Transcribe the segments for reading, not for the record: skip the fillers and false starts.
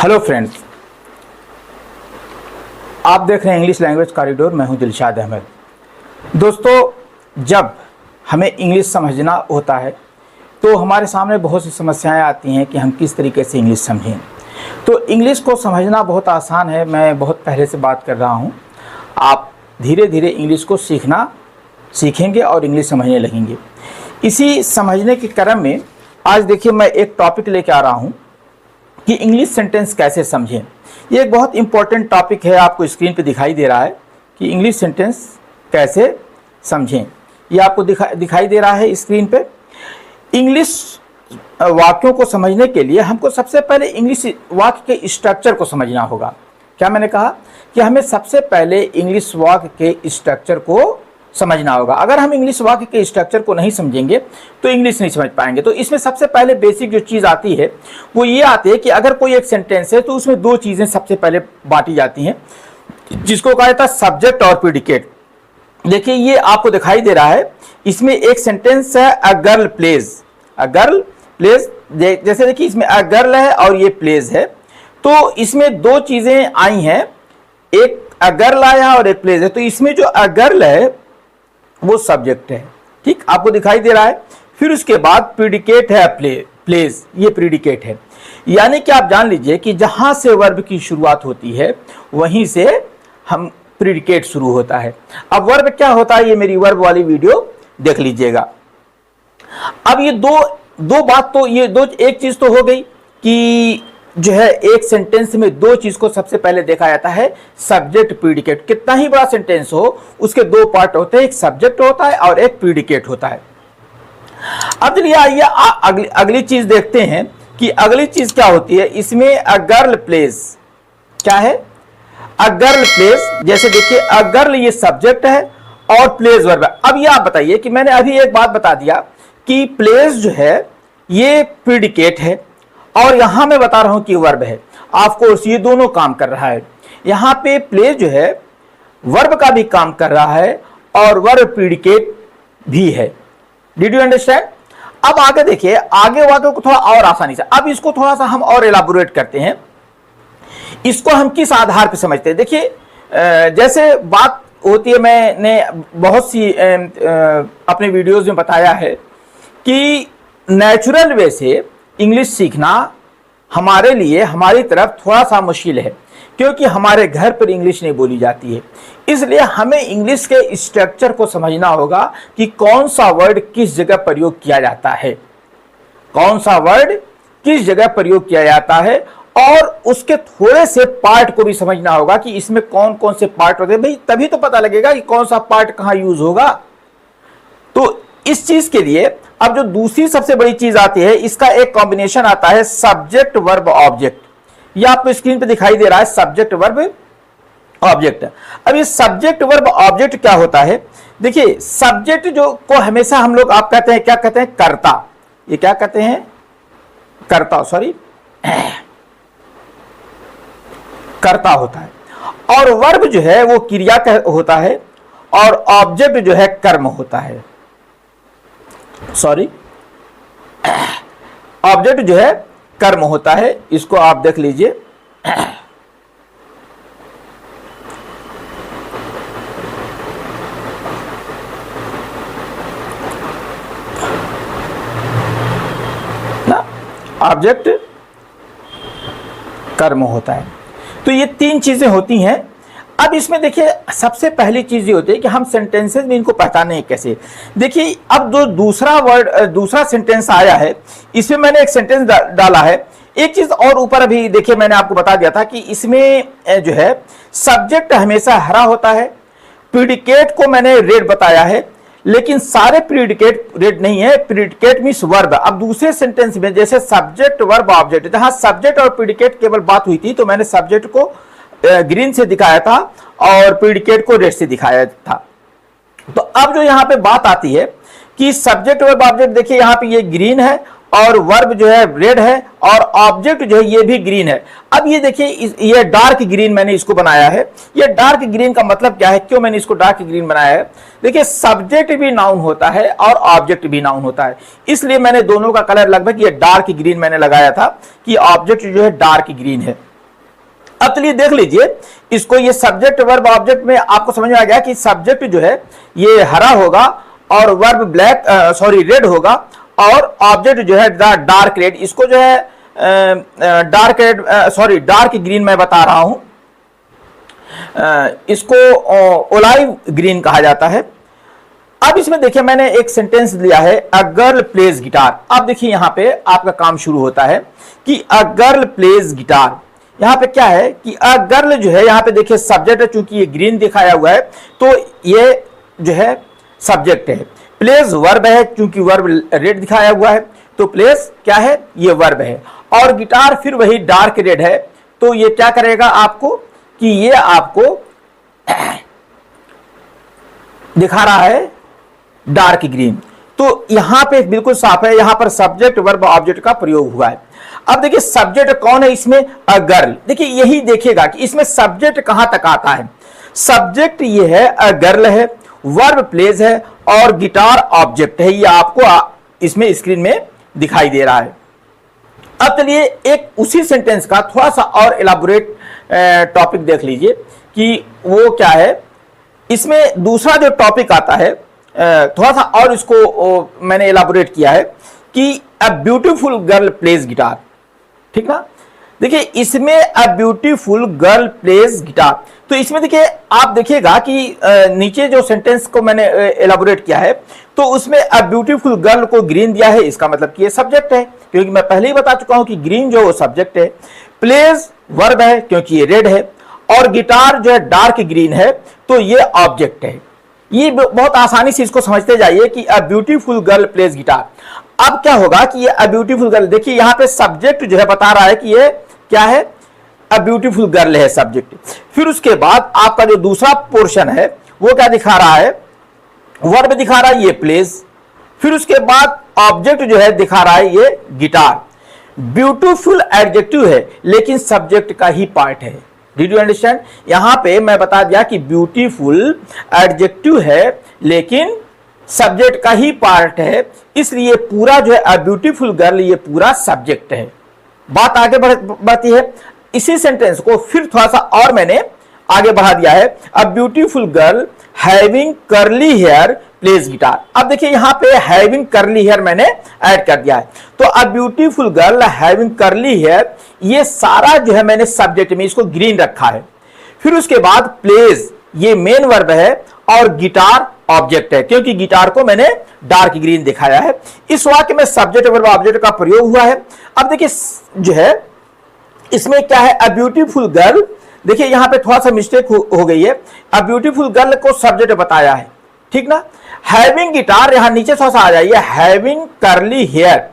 Hello friends, आप देख रहे हैं इंग्लिश लैंग्वेज कॉरिडोर। मैं हूं दिलशाद अहमद। दोस्तों, जब हमें इंग्लिश समझना होता है तो हमारे सामने बहुत सी समस्याएं आती हैं कि हम किस तरीके से इंग्लिश समझें। तो इंग्लिश को समझना बहुत आसान है। मैं बहुत पहले से बात कर रहा हूं। आप धीरे धीरे इंग्लिश को सीखेंगे और इंग्लिश समझने लगेंगे। इसी समझने के क्रम में आज देखिए मैं एक टॉपिक लेके आ रहा हूं कि इंग्लिश सेंटेंस कैसे समझें। ये एक बहुत इंपॉर्टेंट टॉपिक है। आपको स्क्रीन पे दिखाई दे रहा है कि इंग्लिश सेंटेंस कैसे समझें। ये आपको दिखाई दे रहा है स्क्रीन पे। इंग्लिश वाक्यों को समझने के लिए हमको सबसे पहले इंग्लिश वाक्य के स्ट्रक्चर को समझना होगा। क्या मैंने कहा कि हमें सबसे पहले इंग्लिश वाक्य के स्ट्रक्चर को समझना होगा। अगर हम इंग्लिश वाक्य के स्ट्रक्चर को नहीं समझेंगे तो इंग्लिश नहीं समझ पाएंगे। तो इसमें सबसे पहले बेसिक जो चीज़ आती है वो ये आती है कि अगर कोई एक सेंटेंस है तो उसमें दो चीज़ें सबसे पहले बांटी जाती हैं, जिसको कहा जाता है सब्जेक्ट और प्रीडिकेट। देखिए ये आपको दिखाई दे रहा है। इसमें एक सेंटेंस है a girl plays. A girl plays, जैसे देखिए इसमें अ गर्ल है और ये प्लेज है। तो इसमें दो चीज़ें आई हैं, एक अ गर्ल आया है और एक प्लेज है। तो इसमें जो अ गर्ल है वो सब्जेक्ट है, ठीक, आपको दिखाई दे रहा है। फिर उसके बाद प्रीडिकेट है प्लेज, ये प्रीडिकेट है। यानी कि आप जान लीजिए कि जहां से वर्ब की शुरुआत होती है वहीं से हम प्रीडिकेट शुरू होता है। अब वर्ब क्या होता है ये मेरी वर्ब वाली वीडियो देख लीजिएगा। अब ये दो बात तो ये दो, एक चीज तो हो गई कि जो है एक सेंटेंस में दो चीज को सबसे पहले देखा जाता है, सब्जेक्ट प्रीडिकेट। कितना ही बड़ा सेंटेंस हो उसके दो पार्ट होते हैं, एक सब्जेक्ट होता है और एक प्रीडिकेट होता है। अब चलिए आइए अगली चीज देखते हैं कि अगली चीज क्या होती है। इसमें अ गर्ल प्लेज क्या है, अ गर्ल प्लेज। जैसे देखिए अ गर्ल ये सब्जेक्ट है और प्लेज वर्ब है। अब ये आप बताइए कि मैंने अभी एक बात बता दिया कि प्लेज जो है ये प्रीडिकेट है और यहां मैं बता रहा हूं कि वर्ब है। ऑफकोर्स ये दोनों काम कर रहा है। यहां पे प्लेज जो है वर्ब का भी काम कर रहा है और वर्ब प्रीडिकेट भी है। Did you understand? अब आगे देखिए, आगे वाक्यों को थोड़ा और आसानी से, अब इसको थोड़ा सा हम और एलाबोरेट करते हैं। इसको हम किस आधार पर समझते हैं। देखिए जैसे बात होती है, मैंने बहुत सी अपने वीडियोज में बताया है कि नेचुरल वे से इंग्लिश सीखना हमारे लिए, हमारी तरफ थोड़ा सा मुश्किल है, क्योंकि हमारे घर पर इंग्लिश नहीं बोली जाती है। इसलिए हमें इंग्लिश के स्ट्रक्चर को समझना होगा कि कौन सा वर्ड किस जगह प्रयोग किया जाता है, कौन सा वर्ड किस जगह प्रयोग किया जाता है, और उसके थोड़े से पार्ट को भी समझना होगा कि इसमें कौन कौन से पार्ट होते हैं। भाई तभी तो पता लगेगा कि कौन सा पार्ट कहां यूज होगा। तो इस चीज के लिए अब जो दूसरी सबसे बड़ी चीज आती है, इसका एक कॉम्बिनेशन आता है सब्जेक्ट वर्ब ऑब्जेक्ट। ये आपको स्क्रीन पे दिखाई दे रहा है, सब्जेक्ट वर्ब ऑब्जेक्ट। अब ये सब्जेक्ट वर्ब ऑब्जेक्ट क्या होता है। देखिए सब्जेक्ट जो को हमेशा हम लोग आप कहते हैं, क्या कहते हैं, कर्ता। ये क्या कहते हैं, कर्ता, सॉरी कर्ता होता है। और वर्ब जो है वो क्रिया का होता है और ऑब्जेक्ट जो है कर्म होता है। सॉरी, ऑब्जेक्ट जो है कर्म होता है। इसको आप देख लीजिए। ना, ऑब्जेक्ट कर्म होता है। तो ये तीन चीजें होती हैं। अब इसमें देखिए सबसे पहली चीज ये होती है कि हम सेंटेंसेस में इनको पहचाने कैसे। देखिए अब जो दूसरा सेंटेंस आया है, इसमें मैंने एक सेंटेंस डाला है। एक चीज और ऊपर अभी देखिए मैंने आपको बता दिया था कि इसमें जो है सब्जेक्ट हमेशा हरा होता है, प्रीडिकेट को मैंने रेड बताया है, लेकिन सारे प्रीडिकेट रेड नहीं है। Predicate means verb. अब दूसरे सेंटेंस में जैसे सब्जेक्ट वर्ब ऑब्जेक्ट, जहां सब्जेक्ट और प्रीडिकेट केवल बात हुई थी तो मैंने सब्जेक्ट को ग्रीन से दिखाया था और प्रीडिकेट को रेड से दिखाया था। तो अब जो यहाँ पे बात आती है कि सब्जेक्ट वर्ब ऑब्जेक्ट, देखिए यहाँ पे ये ग्रीन है और वर्ब जो है रेड है और ऑब्जेक्ट जो है ये भी ग्रीन है। अब ये देखिए ये डार्क ग्रीन मैंने इसको बनाया है। ये डार्क ग्रीन का मतलब क्या है, क्यों मैंने इसको डार्क ग्रीन बनाया है। देखिए सब्जेक्ट भी नाउन होता है और ऑब्जेक्ट भी नाउन होता है, इसलिए मैंने दोनों का कलर लगभग ये डार्क ग्रीन मैंने लगाया था कि ऑब्जेक्ट जो है डार्क ग्रीन है। अब चलिए देख लीजिए इसको, ये सब्जेक्ट वर्ब ऑब्जेक्ट में आपको समझ में आ गया कि सब्जेक्ट जो है ये हरा होगा और वर्ब ब्लैक रेड होगा, और ऑब्जेक्ट जो है डार्क रेड। इसको जो है डार्क ग्रीन मैं बता रहा हूं, इसको ओलाइव ग्रीन कहा जाता है। अब इसमें देखिए मैंने एक सेंटेंस लिया है, अ गर्ल प्लेज गिटार। अब देखिए यहां पे आपका काम शुरू होता है कि अ गर्ल प्लेज गिटार। यहां पे क्या है कि अ गर्ल जो है, यहां पे देखिए सब्जेक्ट है, चूंकि ये ग्रीन दिखाया हुआ है तो ये जो है सब्जेक्ट है। प्लेज वर्ब है, चूंकि वर्ब रेड दिखाया हुआ है तो प्लेज क्या है, ये वर्ब है। और गिटार फिर वही डार्क रेड है, तो ये क्या करेगा आपको कि ये आपको दिखा रहा है डार्क ग्रीन। तो यहां पे बिल्कुल साफ है, यहां पर सब्जेक्ट वर्ब ऑब्जेक्ट का प्रयोग हुआ है। अब देखिए सब्जेक्ट कौन है इसमें, अ गर्ल। देखिए यही देखिएगा कि इसमें सब्जेक्ट कहां तक आता है। सब्जेक्ट ये है, अ गर्ल है, वर्ब प्लेज है और गिटार ऑब्जेक्ट है। ये आपको इसमें स्क्रीन में दिखाई दे रहा है। अब चलिए एक उसी सेंटेंस का थोड़ा सा और एलाबोरेट टॉपिक देख लीजिए कि वो क्या है। इसमें दूसरा जो टॉपिक आता है, थोड़ा सा और इसको मैंने एलाबोरेट किया है कि a beautiful girl plays guitar, ठीक ना। देखिए इसमें a beautiful girl plays guitar, तो इसमें देखिए आप देखिएगा कि नीचे जो सेंटेंस को मैंने एलाबोरेट किया है तो उसमें अ ब्यूटीफुल गर्ल को ग्रीन दिया है, इसका मतलब कि ये सब्जेक्ट है, क्योंकि मैं पहले ही बता चुका हूं कि ग्रीन जो सब्जेक्ट है, प्लेज वर्ब है क्योंकि ये रेड है, और गिटार जो है डार्क ग्रीन है तो ये ऑब्जेक्ट है। ये बहुत आसानी से इसको समझते जाइए कि a beautiful girl plays guitar. अब क्या होगा कि ये अ ब्यूटीफुल गर्ल, देखिए यहां पे सब्जेक्ट जो है बता रहा है कि ये क्या है, अ ब्यूटीफुल गर्ल है सब्जेक्ट। फिर उसके बाद आपका जो दूसरा पोर्शन है वो क्या दिखा रहा है, वर्ब दिखा रहा है ये प्लेज। फिर उसके बाद ऑब्जेक्ट जो है दिखा रहा है ये गिटार। ब्यूटीफुल एडजेक्टिव है लेकिन सब्जेक्ट का ही पार्ट है। Did you understand. यहां पे मैं बता दिया कि ब्यूटीफुल एडजेक्टिव है लेकिन सब्जेक्ट का ही पार्ट है, इसलिए पूरा जो है अ ब्यूटीफुल गर्ल ये पूरा सब्जेक्ट है। बात आगे बढ़ती है, इसी सेंटेंस को फिर थोड़ा सा और मैंने आगे बढ़ा दिया है, a beautiful girl having curly hair plays guitar. अब देखिए यहां पे हैविंग कर्ली हेयर मैंने ऐड कर दिया है, तो a beautiful girl having curly hair, ये सारा जो है मैंने सब्जेक्ट में इसको ग्रीन रखा है। फिर उसके बाद प्लेज ये मेन वर्ब है और गिटार ऑब्जेक्ट है, क्योंकि गिटार को मैंने डार्क ग्रीन दिखाया है। इस वाक्य में सब्जेक्ट वर्ब ऑब्जेक्ट का प्रयोग हुआ है। अब देखिए जो है इसमें क्या है, अ ब्यूटीफुल गर्ल, देखिए यहां पे थोड़ा सा मिस्टेक हो गई है, अ ब्यूटीफुल गर्ल को सब्जेक्ट बताया है, ठीक ना। हैविंग गिटार, यहां नीचे थोड़ा सा आ जाइए, हैविंग कर्ली हेयर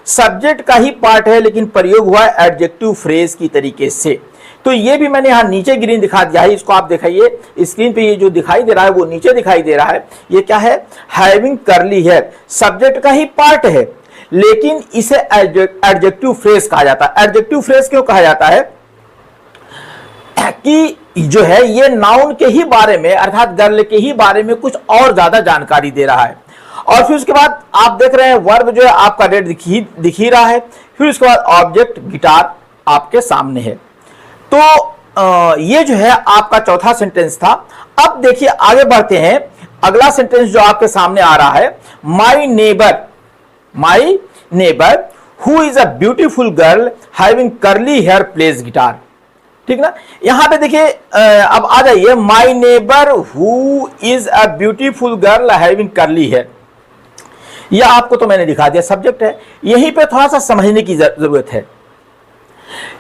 सब्जेक्ट का ही पार्ट है लेकिन प्रयोग हुआ है एडजेक्टिव फ्रेज की तरीके से। तो ये भी मैंने यहां नीचे ग्रीन दिखा दिया है, इसको आप दिखाइए स्क्रीन पे, ये जो दिखाई दे रहा है वो नीचे दिखाई दे रहा है। ये क्या है, हैविंग कर्ली हेयर सब्जेक्ट का ही पार्ट है लेकिन इसे एडजेक्टिव फ्रेज कहा जाता है। एडजेक्टिव फ्रेज क्यों कहा जाता है कि जो है ये नाउन के ही बारे में अर्थात गर्ल के ही बारे में कुछ और ज्यादा जानकारी दे रहा है। और फिर उसके बाद आप देख रहे हैं वर्ब जो है आपका रेड दिख ही रहा है। फिर उसके बाद ऑब्जेक्ट गिटार आपके सामने है। तो ये जो है आपका चौथा सेंटेंस था। अब देखिए आगे बढ़ते हैं, अगला सेंटेंस जो आपके सामने आ रहा है, my neighbour who is a beautiful girl having curly hair plays guitar, ठीक ना। यहां पे देखिए अब आ जाइए, my neighbour who is a beautiful girl having curly hair, यह आपको तो मैंने दिखा दिया सब्जेक्ट है। यहीं पे थोड़ा सा समझने की जरूरत है।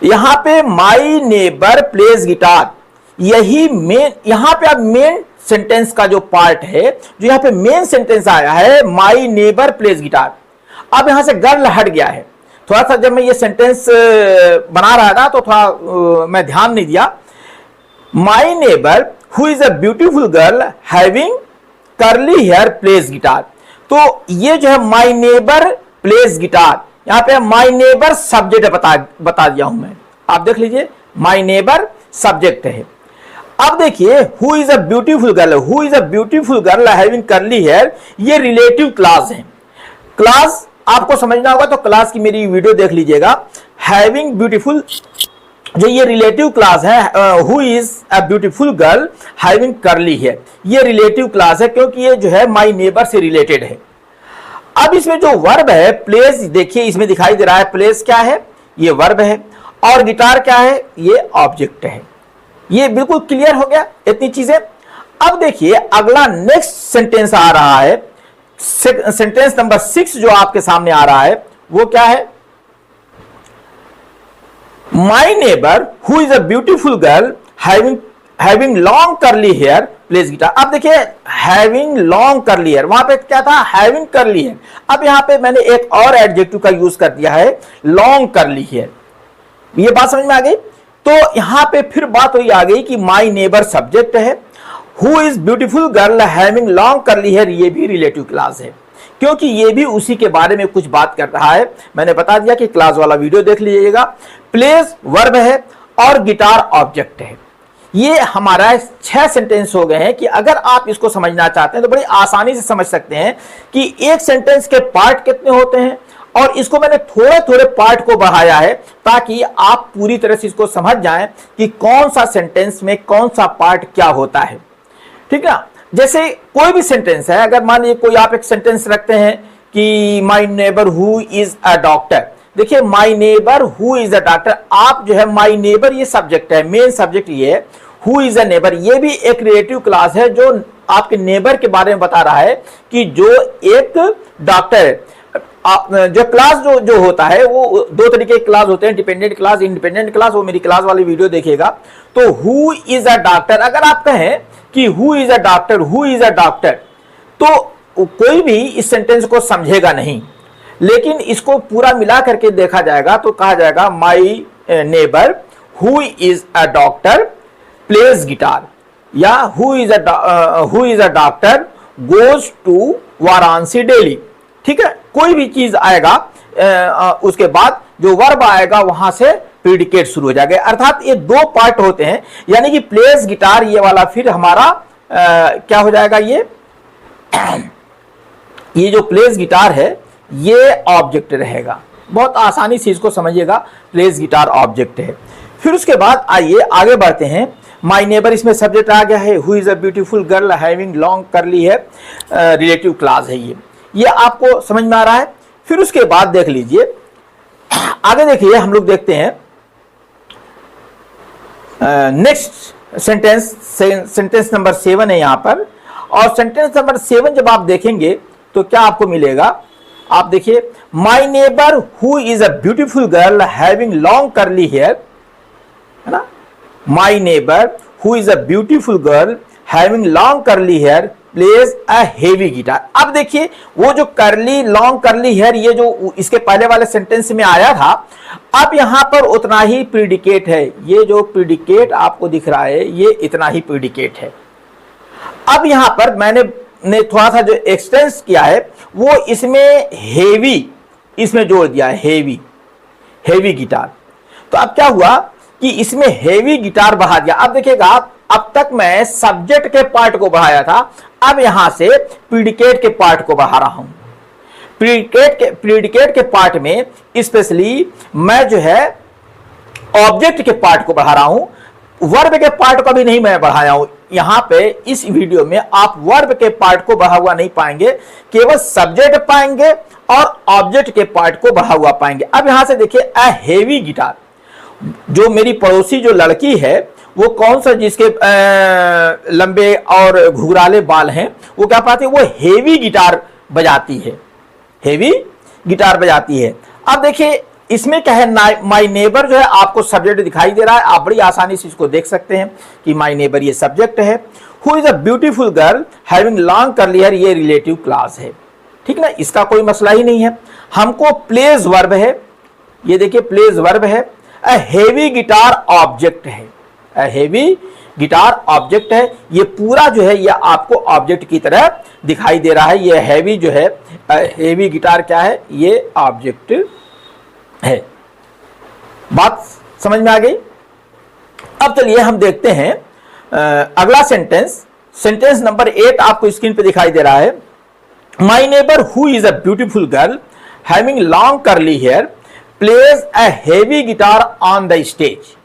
यहां पे माई नेबर प्लेज गिटार, यही मेन, यहां पे अब मेन सेंटेंस का जो पार्ट है, जो यहां पे मेन सेंटेंस आया है माई नेबर प्लेज गिटार। अब यहां से गर्ल हट गया है। थोड़ा सा जब मैं ये सेंटेंस बना रहा था तो थोड़ा मैं ध्यान नहीं दिया। My neighbour who is a beautiful girl having curly hair plays guitar, तो ये जो है माई नेबर प्लेज गिटार, यहां पे माई नेबर सब्जेक्ट बता दिया हूं मैं, आप देख लीजिए माई नेबर सब्जेक्ट है। अब देखिए who is a beautiful girl having curly hair, ये रिलेटिव क्लास है। क्लास आपको समझना होगा तो क्लास की मेरी वीडियो देख लीजिएगा। हैविंग ब्यूटीफुल जो ये रिलेटिव क्लास है who is a beautiful girl having curly hair, ये रिलेटिव क्लास है क्योंकि ये जो है माई नेबर से रिलेटेड है। अब इसमें जो वर्ब है प्लेस, देखिए इसमें दिखाई दे रहा है प्लेस क्या है, ये वर्ब है, और गिटार क्या है, ये ऑब्जेक्ट है। ये बिल्कुल क्लियर हो गया इतनी चीजें। अब देखिए अगला नेक्स्ट सेंटेंस आ रहा है, सेंटेंस नंबर 6 जो आपके सामने आ रहा है वो क्या है, my neighbour who is a beautiful girl having long curly hair plays guitar. अब देखिए हैविंग लॉन्ग कर्ली हेयर, वहां पे क्या था, हैविंग कर्ली हेयर। अब यहां पे मैंने एक और एडजेक्टिव का यूज कर दिया है, लॉन्ग कर्ली हेयर। ये बात समझ में आ गई। तो यहां पे फिर बात हुई आ गई कि माई नेबर सब्जेक्ट है, who is beautiful girl having long curly hair ये भी रिलेटिव क्लास है, क्योंकि ये भी उसी के बारे में कुछ बात कर रहा है। मैंने बता दिया कि क्लास वाला वीडियो देख लीजिएगा। प्लेस वर्ब है और गिटार ऑब्जेक्ट है। ये हमारा 6 सेंटेंस हो गए हैं कि अगर आप इसको समझना चाहते हैं तो बड़ी आसानी से समझ सकते हैं कि एक सेंटेंस के पार्ट कितने होते हैं, और इसको मैंने थोड़े थोड़े पार्ट को बढ़ाया है ताकि आप पूरी तरह से इसको समझ जाएं कि कौन सा सेंटेंस में कौन सा पार्ट क्या होता है। ठीक है, जैसे कोई भी सेंटेंस है, अगर मान लीजिए कोई आप एक सेंटेंस रखते हैं कि my neighbour who is a doctor. देखिए my neighbour who is a doctor, आप जो है माई नेबर ये सब्जेक्ट है, मेन सब्जेक्ट ये है। हु इज अ नेबर ये भी एक रिलेटिव क्लास है जो आपके नेबर के बारे में बता रहा है कि जो एक डॉक्टर है। जो क्लास जो होता है वो 2 तरीके के क्लास होते हैं, डिपेंडेंट क्लास, इंडिपेंडेंट क्लास। वो मेरी क्लास वाली वीडियो देखिएगा। तो हु इज अ डॉक्टर, अगर आप कहें कि who is a doctor, who is a doctor, तो कोई भी इस सेंटेंस को समझेगा नहीं, लेकिन इसको पूरा मिला करके देखा जाएगा तो कहा जाएगा my neighbour who is a doctor plays guitar, या who is a doctor goes to Varanasi daily. ठीक है, कोई भी चीज आएगा उसके बाद जो वर्ब आएगा वहां से प्रीडिकेट शुरू हो जाएगा। अर्थात ये 2 पार्ट होते हैं, यानी कि प्लेस गिटार ये वाला फिर हमारा क्या हो जाएगा, ये जो प्लेस गिटार है ये ऑब्जेक्ट रहेगा। बहुत आसानी से इसको समझिएगा, प्लेस गिटार ऑब्जेक्ट है। फिर उसके बाद आइए आगे बढ़ते हैं। माई नेबर इसमें सब्जेक्ट आ गया है, who is a beautiful girl having long curly है, रिलेटिव क्लास है ये आपको समझ में आ रहा है। फिर उसके बाद देख लीजिए आगे, देखिए हम लोग देखते हैं नेक्स्ट सेंटेंस, सेंटेंस नंबर 7 है यहां पर। और सेंटेंस नंबर 7 जब आप देखेंगे तो क्या आपको मिलेगा, आप देखिए my neighbour who is a beautiful girl having long curly hair, है ना। My neighbour who is a beautiful girl having long curly hair plays a heavy guitar. अब देखिए वो जो कर्ली लॉन्ग कर्ली हेयर ये जो इसके पहले वाले सेंटेंस में आया था, अब यहां पर उतना ही प्रीडिकेट है। ये जो प्रीडिकेट आपको दिख रहा है ये इतना ही प्रीडिकेट है। अब यहां पर मैंने थोड़ा सा जो एक्सटेंस किया है वो इसमें हेवी इसमें जोड़ दिया है, हेवी गिटार। तो अब क्या हुआ कि इसमें हेवी गिटार बढ़ा दिया। अब देखिएगा अब तक मैं सब्जेक्ट के पार्ट को बढ़ाया था, अब यहां से प्रीडिकेट के पार्ट को बढ़ा रहा हूं। प्रीडिकेट के पार्ट में स्पेशली मैं जो है ऑब्जेक्ट के पार्ट को बढ़ा रहा हूं, वर्ब के पार्ट को भी नहीं मैं बढ़ाया हूं। यहां पे इस वीडियो में आप वर्ब के पार्ट को बढ़ा हुआ नहीं पाएंगे, केवल सब्जेक्ट पाएंगे और ऑब्जेक्ट के पार्ट को बढ़ा हुआ पाएंगे। अब यहां से देखिए अ हेवी गिटार, जो मेरी पड़ोसी जो लड़की है वो कौन सा जिसके लंबे और घुघराले बाल हैं, वो क्या पाती है, वो हेवी गिटार बजाती है, हेवी गिटार बजाती है। अब देखिए इसमें क्या है, माई नेबर जो है आपको सब्जेक्ट दिखाई दे रहा है, आप बड़ी आसानी से इसको देख सकते हैं कि माई नेबर ये सब्जेक्ट है। Who is a beautiful girl having long curly hair ये रिलेटिव क्लास है। ठीक ना, इसका कोई मसला ही नहीं है। हमको प्लेज वर्ब है, ये देखिए प्लेज वर्ब है। अ हेवी गिटार ऑब्जेक्ट है, अ हेवी गिटार ऑब्जेक्ट है। ये पूरा जो है ये आपको ऑब्जेक्ट की तरह दिखाई दे रहा है। ये हैवी जो है हेवी गिटार क्या है, ये ऑब्जेक्ट है। बात समझ में आ गई। अब चलिए हम देखते हैं अगला सेंटेंस। सेंटेंस नंबर 8 आपको स्क्रीन पे दिखाई दे रहा है। My neighbour who is a beautiful girl having long curly hair plays a heavy guitar on the stage.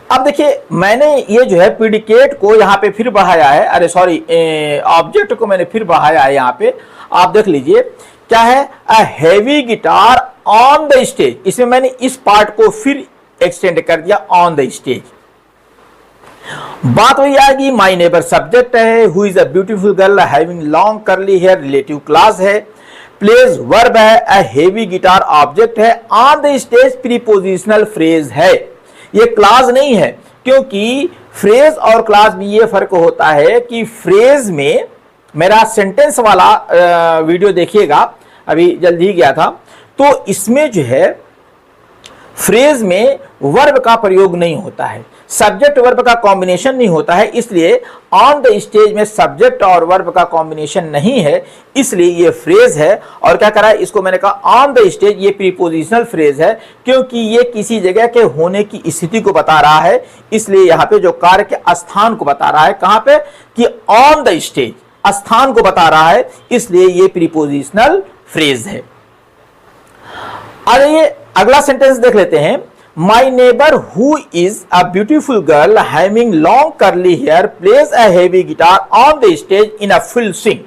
अब देखिए मैंने ये जो है प्रीडिकेट को यहाँ पे फिर बढ़ाया है, अरे सॉरी ऑब्जेक्ट को मैंने फिर बढ़ाया है यहाँ पे, आप देख लीजिए क्या है, a heavy guitar on the stage, इसमें मैंने इस पार्ट को फिर एक्सटेंड कर दिया ऑन द स्टेज। बात वही आएगी, माई नेबर सब्जेक्ट है, who is a beautiful girl having long curly hair relative class है, प्लेज वर्ब है, अ हेवी गिटार ऑब्जेक्ट है, on the stage prepositional phrase है। ये क्लास नहीं है, क्योंकि फ्रेज और क्लास में ये फर्क होता है कि फ्रेज में, मेरा सेंटेंस वाला वीडियो देखिएगा, अभी जल्दी ही गया था, तो इसमें जो है फ्रेज में वर्ब का प्रयोग नहीं होता है, सब्जेक्ट वर्ब का कॉम्बिनेशन नहीं होता है, इसलिए ऑन द स्टेज में सब्जेक्ट और वर्ब का कॉम्बिनेशन नहीं है, इसलिए ये फ्रेज है। और क्या करा है, इसको मैंने कहा ऑन द स्टेज, ये प्रीपोजिशनल फ्रेज है, क्योंकि ये किसी जगह के होने की स्थिति को बता रहा है, इसलिए यहाँ पे जो कार्य के स्थान को बता रहा है, कहां पे, कि ऑन द स्टेज, स्थान को बता रहा है, इसलिए ये प्रीपोजिशनल फ्रेज है। अरे ये अगला सेंटेंस देख लेते हैं, my neighbour who is a beautiful girl having long curly hair plays a heavy guitar on the stage in a full swing.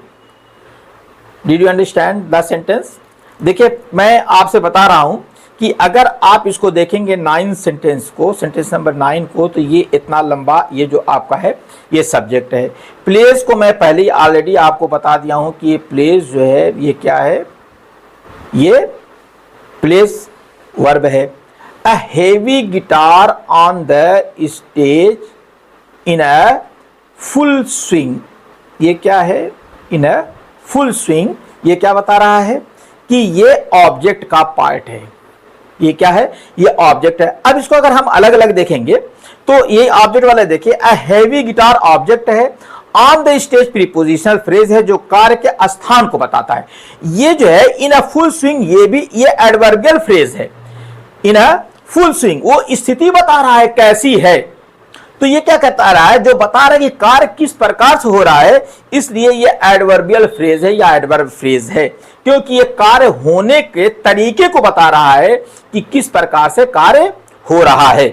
Did you understand the sentence? देखिए मैं आपसे बता रहा हूं कि अगर आप इसको देखेंगे 9 सेंटेंस को, सेंटेंस नंबर 9 को, तो ये इतना लंबा, ये जो आपका है ये सब्जेक्ट है। प्लेस को मैं पहले ही ऑलरेडी आपको बता दिया हूं कि ये प्लेस जो है ये क्या है, ये प्लेस वर्ब है। A heavy guitar on the stage in a full swing, ये क्या है, इन अ फुल स्विंग, ये क्या बता रहा है कि ये ऑब्जेक्ट का पार्ट है, ये क्या है, ये ऑब्जेक्ट है। अब इसको अगर हम अलग अलग देखेंगे तो ये ऑब्जेक्ट वाला देखिए, अ हैवी गिटार ऑब्जेक्ट है, on the stage prepositional phrase है जो कार्य के स्थान को बताता है। ये जो है इन अ फुल स्विंग, ये भी ये एडवर्बियल फ्रेज है। इन अ फुल स्विंग वो स्थिति बता रहा है कैसी है, तो ये क्या कहता रहा है, जो बता रहा है कि कार्य किस प्रकार से हो रहा है, इसलिए ये एडवर्बियल फ्रेज है या एडवर्ब फ्रेज है, क्योंकि ये कार्य होने के तरीके को बता रहा है कि किस प्रकार से कार्य हो रहा है,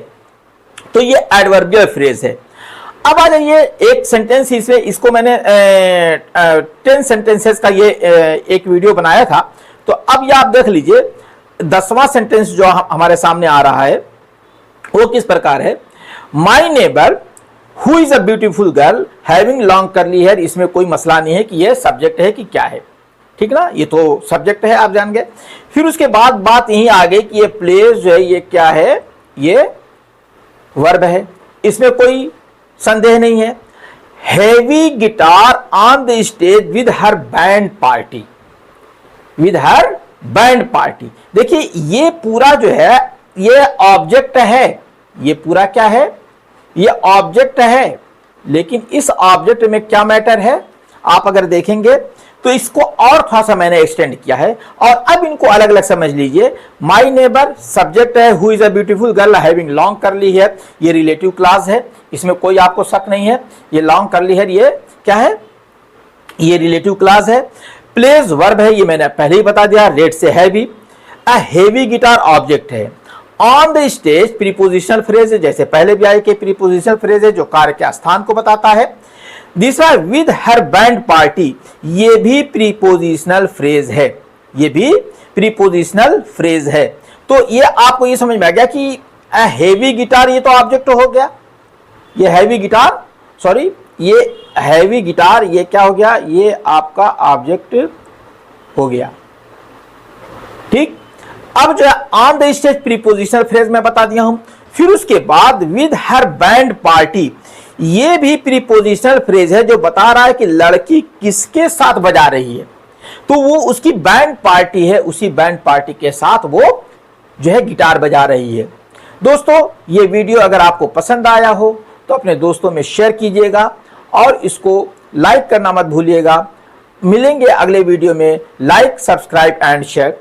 तो ये एडवर्बियल फ्रेज है। अब आ जाइए एक सेंटेंस, इसमें इसको मैंने 10 सेंटेंसेस का ये एक वीडियो बनाया था, तो अब ये आप देख लीजिए 10वां सेंटेंस जो हमारे सामने आ रहा है वो किस प्रकार है, my neighbour who is a beautiful girl having long curly hair, इसमें कोई मसला नहीं है कि ये सब्जेक्ट है कि क्या है, ठीक ना, ये तो सब्जेक्ट है, आप जान गए। फिर उसके बाद बात यही आ गई कि ये प्लेस जो है ये क्या है, ये वर्ब है, इसमें कोई संदेह नहीं है। Heavy guitar on the stage with her band party, with her band party, देखिए ये पूरा जो है ये ऑब्जेक्ट है, ये पूरा क्या है, ये ऑब्जेक्ट है, लेकिन इस ऑब्जेक्ट में क्या मैटर है, आप अगर देखेंगे तो इसको और थोड़ा सा मैंने एक्सटेंड किया है, और अब इनको अलग अलग समझ लीजिए। माई नेबर सब्जेक्ट है, who is a beautiful girl having long curly hair, ये रिलेटिव क्लास है, इसमें कोई आपको शक नहीं है, ये लॉन्ग कर्ली हेयर ये क्या है, ये रिलेटिव क्लास है। प्लेज वर्ब है, ये मैंने पहले ही बता दिया, रेट से है भी। अ हेवी गिटार ऑब्जेक्ट है, on the stage prepositional phrase है, जैसे पहले भी आए कि प्रीपोजिशनल फ्रेज है जो कार्य के स्थान को बताता है। दूसरा विद हर बैंड पार्टी, ये भी प्रीपोजिशनल फ्रेज है, ये भी प्रीपोजिशनल फ्रेज है। तो ये आपको ये समझ में आ गया कि अ हेवी गिटार ये तो ऑब्जेक्ट हो गया, ये हैवी गिटार, सॉरी ये हैवी गिटार ये क्या हो गया, ये आपका ऑब्जेक्ट हो गया, ठीक। अब जो है on the stage prepositional phrase मैं बता दिया हूं। फिर उसके बाद विद हर बैंड पार्टी, ये भी प्रीपोजिशनल फ्रेज है जो बता रहा है कि लड़की किसके साथ बजा रही है, तो वो उसकी बैंड पार्टी है, उसी बैंड पार्टी के साथ वो जो है गिटार बजा रही है। दोस्तों ये वीडियो अगर आपको पसंद आया हो तो अपने दोस्तों में शेयर कीजिएगा और इसको लाइक करना मत भूलिएगा। मिलेंगे अगले वीडियो में, लाइक सब्सक्राइब एंड शेयर।